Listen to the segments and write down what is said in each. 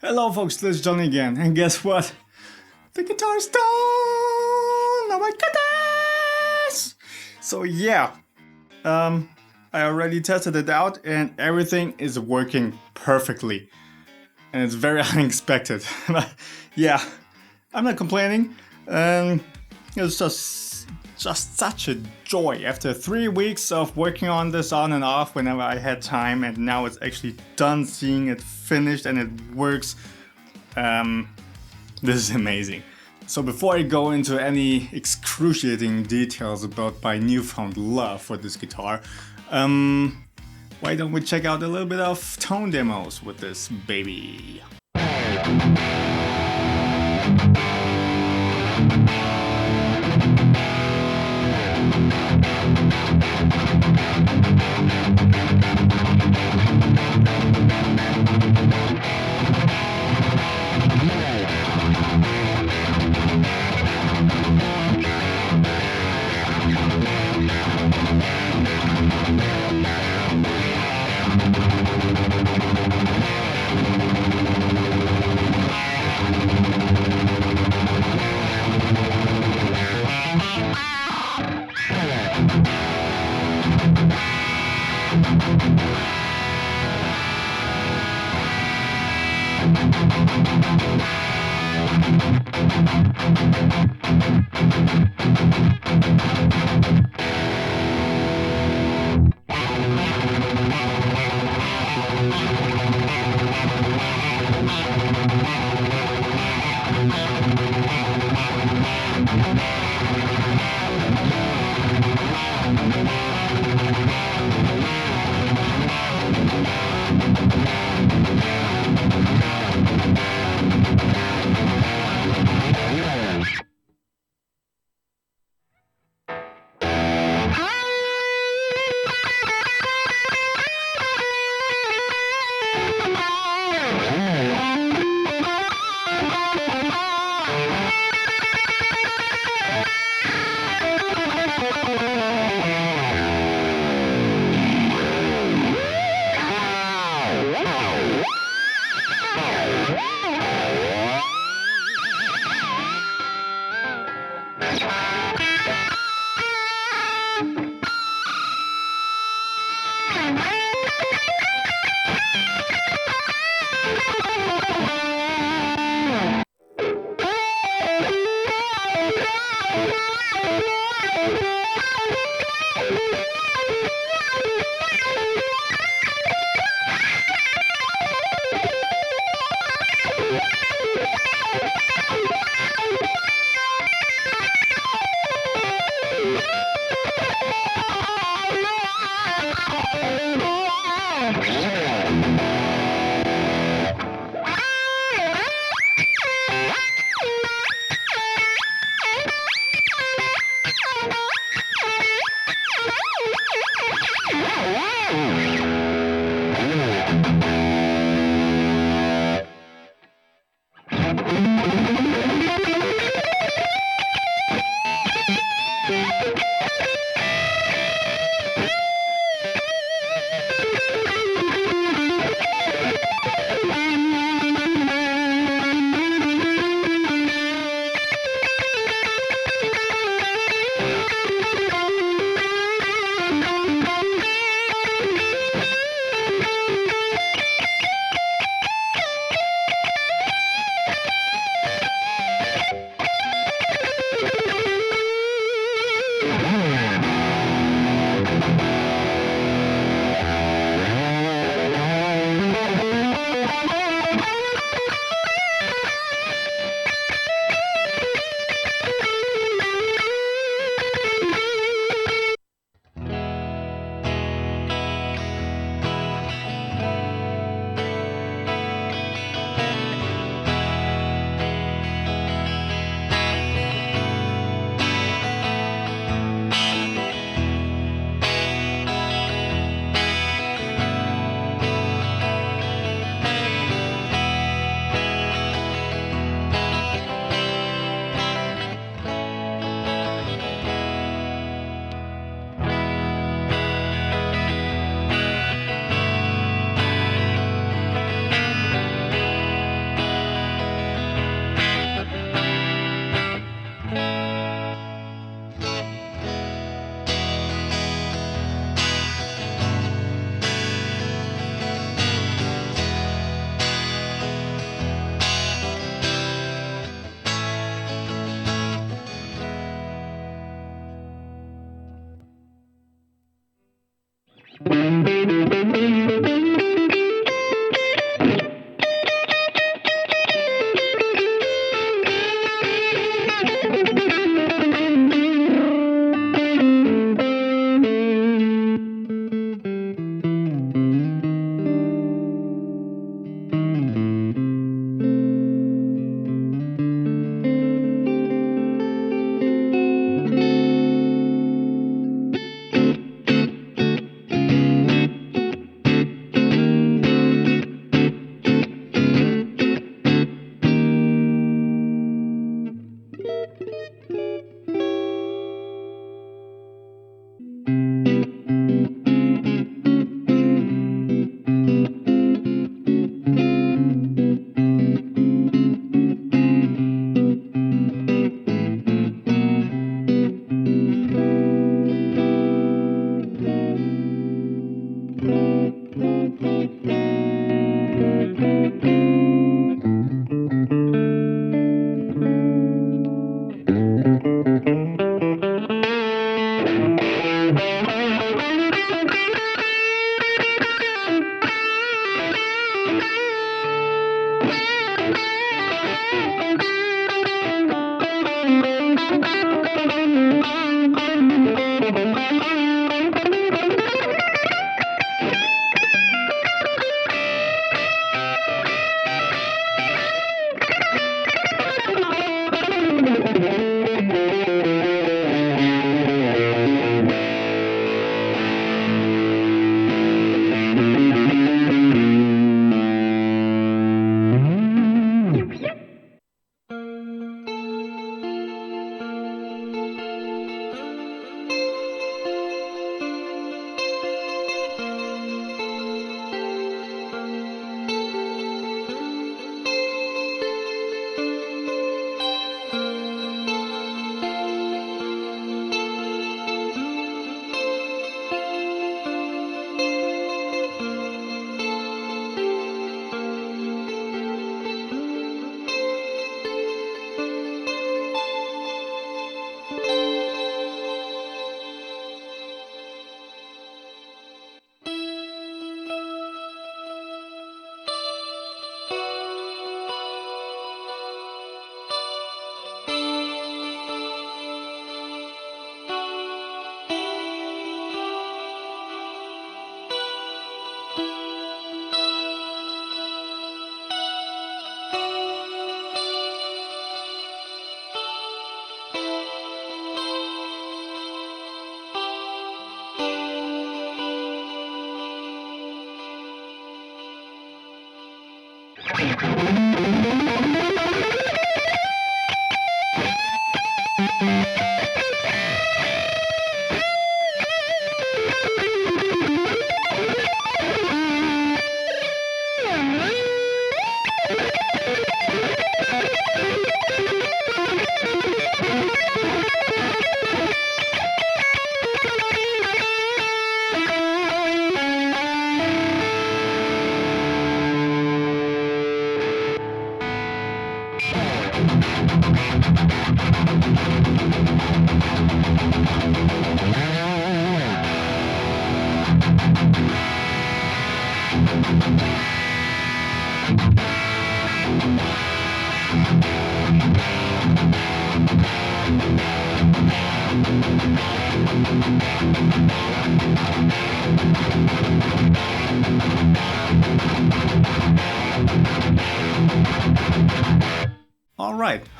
Hello folks, this is Johnny again, and guess what? The guitar is done! Oh my goodness! So yeah, I already tested it out and everything is working perfectly. And it's very unexpected. Yeah, I'm not complaining. It's just such a joy after 3 weeks of working on this on and off whenever I had time, and now it's actually done, seeing it finished and it works. This is amazing. So before I go into any excruciating details about my newfound love for this guitar, why don't we check out a little bit of tone demos with this baby.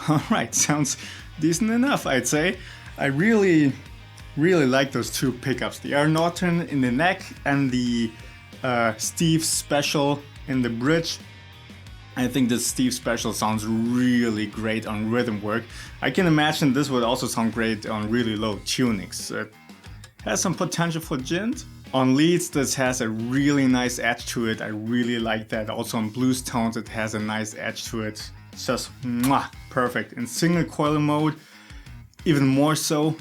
Alright, sounds decent enough, I'd say. I really like those two pickups, the R. Norton in the neck and the Steve Special in the bridge. I think the Steve Special sounds really great on rhythm work. I can imagine this would also sound great on really low tunings. It has some potential for djent. On leads, this has a really nice edge to it. I really like that. Also on blues tones, it has a nice edge to it. It's just perfect. In single coil mode, even more so.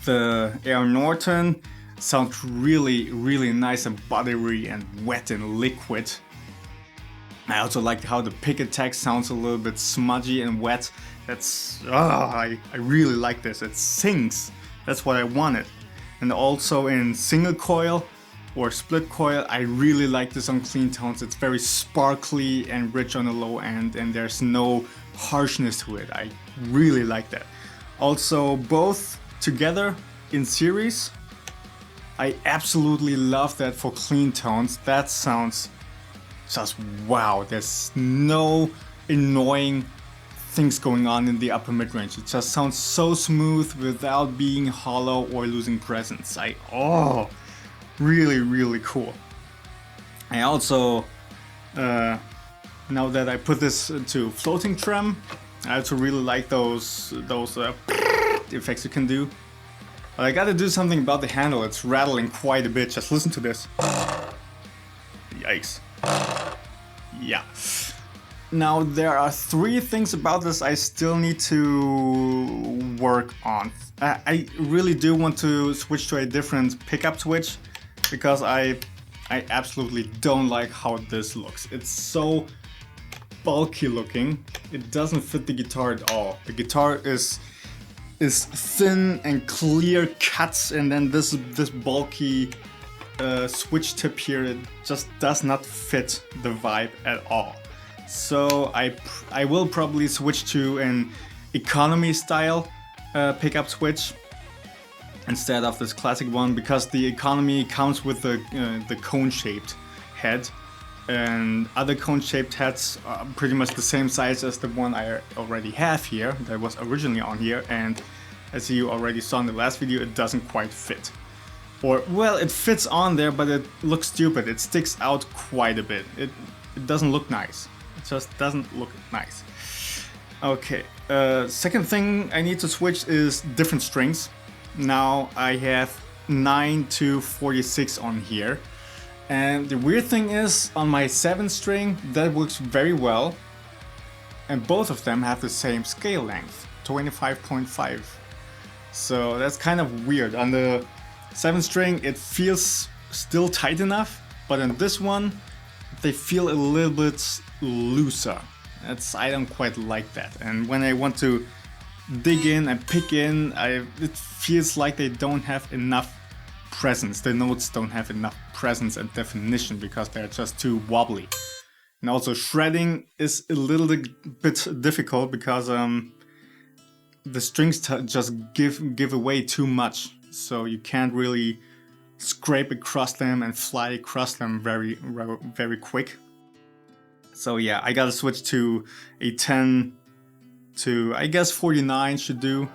The R. Norton sounds really nice and buttery and wet and liquid. I also like how the pick attack sounds a little bit smudgy and wet. I really like this. It sings. That's what I wanted. And also in single coil or split coil, I really like this on clean tones. It's very sparkly and rich on the low end, and there's no harshness to it. I really like that. Also, both together in series, I absolutely love that for clean tones. That sounds just wow. There's no annoying things going on in the upper mid-range. It just sounds so smooth without being hollow or losing presence. Really cool. I also, now that I put this into floating trem, I also really like those effects you can do. But I gotta do something about the handle. It's rattling quite a bit. Just listen to this. Yikes. Yeah. Now there are three things about this I still need to work on. I really do want to switch to a different pickup switch because I absolutely don't like how this looks. It's so bulky looking. It doesn't fit the guitar at all. The guitar is thin and clear cuts, and then this bulky switch tip here, it just does not fit the vibe at all. So I will probably switch to an economy style pickup switch instead of this classic one, because the economy comes with the cone-shaped head, and other cone-shaped heads are pretty much the same size as the one I already have here that was originally on here, and as you already saw in the last video, it doesn't quite fit. Or, well, it fits on there, but it looks stupid. It sticks out quite a bit. It doesn't look nice. It just doesn't look nice. Okay, second thing I need to switch is different strings. Now I have 9 to 46 on here. And the weird thing is, on my 7 string, that works very well. And both of them have the same scale length, 25.5. So that's kind of weird. On the 7 string, it feels still tight enough, but on this one, they feel a little bit looser. I don't quite like that. And when I want to dig in and pick in, it feels like they don't have enough presence. The notes don't have enough presence and definition because they're just too wobbly. And also shredding is a little bit difficult because the strings just give away too much. So you can't really scrape across them and fly across them very quick. So yeah, I gotta switch to a 10 to, I guess 49 should do.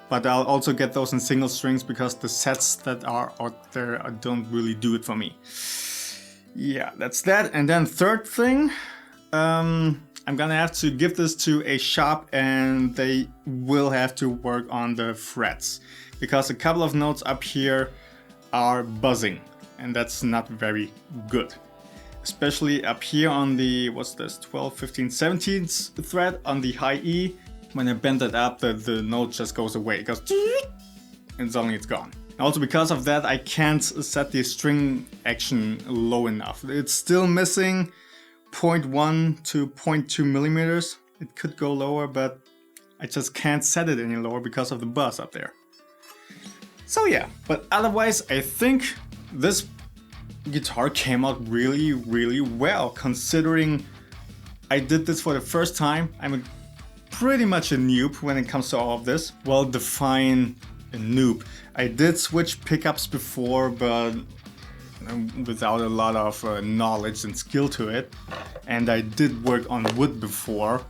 But I'll also get those in single strings because the sets that are out there don't really do it for me. Yeah, that's that. And then third thing, I'm gonna have to give this to a shop and they will have to work on the frets because a couple of notes up here are buzzing and that's not very good. Especially up here on the, what's this, 12, 15, 17th thread on the high E. When I bend it up, the note just goes away. It goes and suddenly it's gone. Also because of that, I can't set the string action low enough. It's still missing 0.1 to 0.2 millimeters. It could go lower, but I just can't set it any lower because of the buzz up there. So yeah, but otherwise I think this guitar came out really well, considering I did this for the first time. I'm pretty much a noob when it comes to all of this. Well, define a noob. I did switch pickups before, but without a lot of knowledge and skill to it. And I did work on wood before,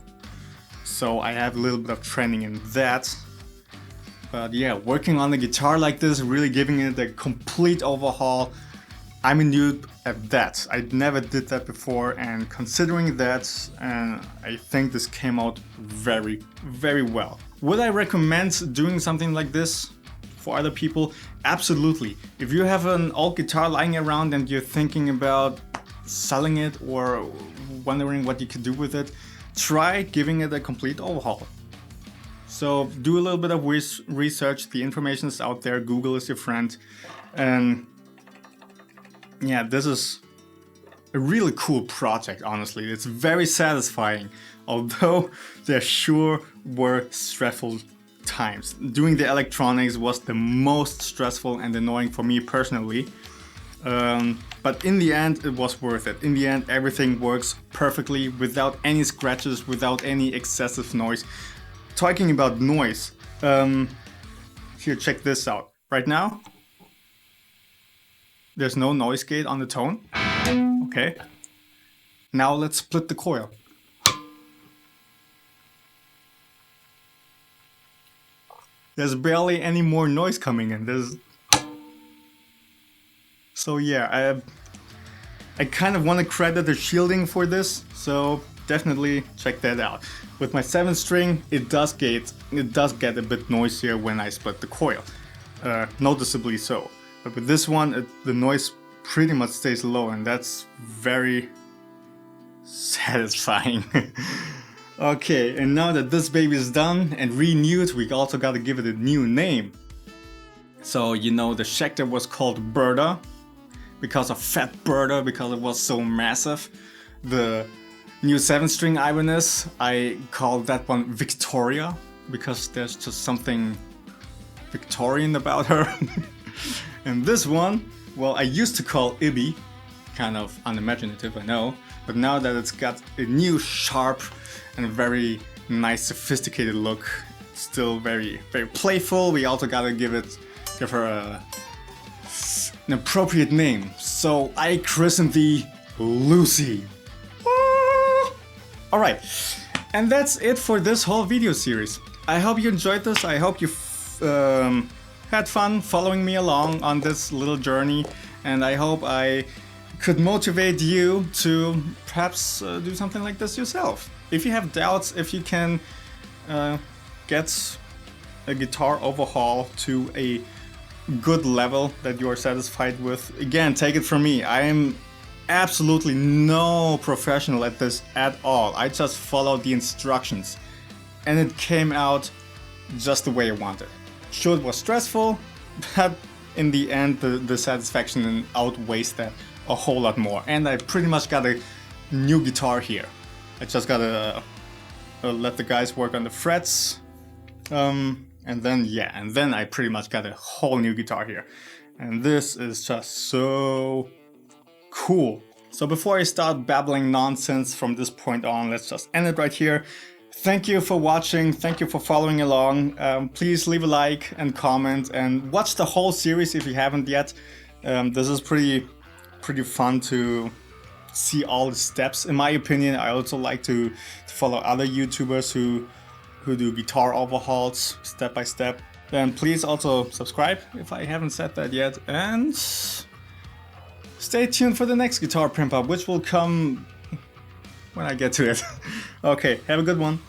so I have a little bit of training in that. But yeah, working on a guitar like this, really giving it a complete overhaul, I'm a noob at that. I never did that before, and considering that, I think this came out very well. Would I recommend doing something like this for other people? Absolutely. If you have an old guitar lying around and you're thinking about selling it or wondering what you could do with it, try giving it a complete overhaul. So do a little bit of research, the information is out there, Google is your friend, and yeah, this is a really cool project, honestly. It's very satisfying, although there sure were stressful times. Doing the electronics was the most stressful and annoying for me personally. But in the end, it was worth it. In the end, everything works perfectly without any scratches, without any excessive noise. Talking about noise, here, check this out. Right now, there's no noise gate on the tone. Okay. Now let's split the coil. There's barely any more noise coming in. So yeah, I kind of want to credit the shielding for this, so definitely check that out. With my 7th string, it does get a bit noisier when I split the coil, noticeably so. But with this one, the noise pretty much stays low, and that's very satisfying. Okay, and now that this baby is done and renewed, we also gotta give it a new name. So you know, the Schecter was called Berta because of Fat Berta, because it was so massive. The new 7th string Ibanez, I called that one Victoria because there's just something Victorian about her. And this one, well, I used to call Ibby, kind of unimaginative, I know, but now that it's got a new sharp and very nice sophisticated look, still very playful, we also gotta give her an appropriate name. So I christened the Lucy. Alright, and that's it for this whole video series. I hope you enjoyed this, I hope you had fun following me along on this little journey, and I hope I could motivate you to perhaps do something like this yourself. If you have doubts if you can get a guitar overhaul to a good level that you are satisfied with, again, take it from me. I am absolutely no professional at this at all. I just followed the instructions and it came out just the way I wanted. Sure, it was stressful, but in the end the satisfaction outweighs that a whole lot more. And I pretty much got a new guitar here. I just gotta let the guys work on the frets, and then I pretty much got a whole new guitar here. And this is just so cool. So before I start babbling nonsense from this point on, let's just end it right here. Thank you for watching, thank you for following along. Please leave a like and comment and watch the whole series if you haven't yet. This is pretty fun to see all the steps. In my opinion, I also like to follow other YouTubers who do guitar overhauls step by step. Then please also subscribe if I haven't said that yet, and stay tuned for the next guitar pimp up, which will come when I get to it. Okay, have a good one.